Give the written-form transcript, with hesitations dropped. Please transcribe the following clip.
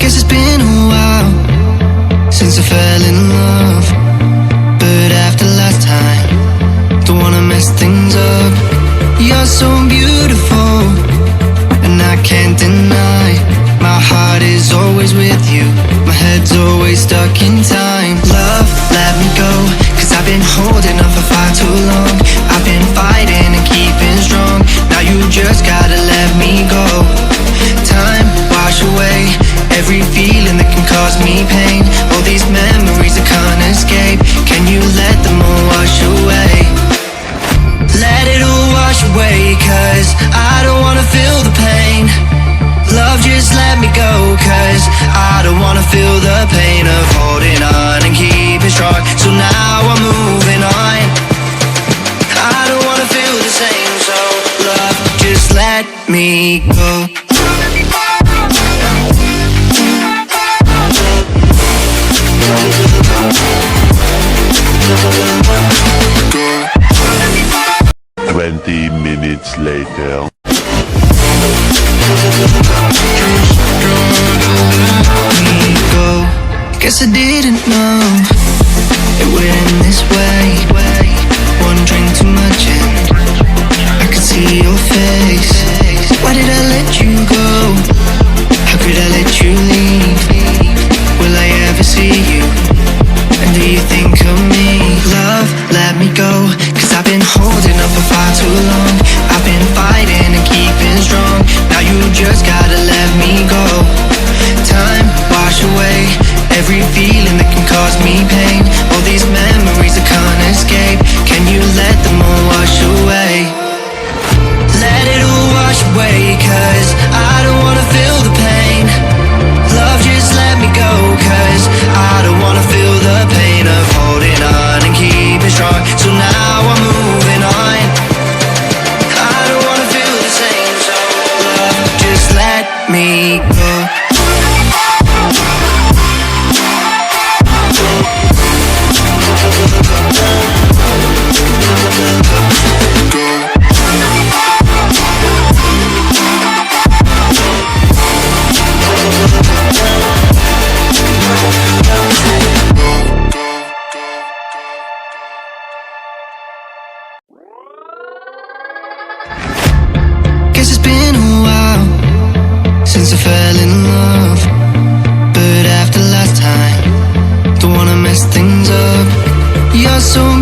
Guess it's been a while since I fell in love, but after last time, don't wanna mess things up. You're so beautiful, and I can't deny, my heart is always with you, my head's always stuck in time. Love, let me go, cause I've been holding on for far too long. I've been fighting and keeping strong, now you just gotta let me go. Time, wash away every feeling that can cause me pain. All these memories I can't escape, can you let them all wash away? Let it all wash away, cause I don't wanna feel the pain. Love, just let me go, cause I don't wanna feel the pain of holding on and keeping strong. So now I'm moving on, I don't wanna feel the same. So love, just let me go. 20 minutes later. Guess I didn't know it would end this way. One drink too much and I could see your face. Why did I let you go? How could I let you leave? Will I ever see you? And do you think of me? Love, let me go, cause I've been holding up for far too long. I've been fighting and keeping strong, now you just gotta let me go. Time, wash away every feeling that can cause me pain. All these memories I can't escape, can you let them all wash away? Let it all wash away, cause I don't wanna feel the pain. Love, just let me go, cause I don't wanna feel the pain of holding on and keeping strong. So now I'm moving on, I don't wanna feel the same. So love, just let me go. Guess it's been a while since I fell in love, but after last time, don't wanna mess things up. You're so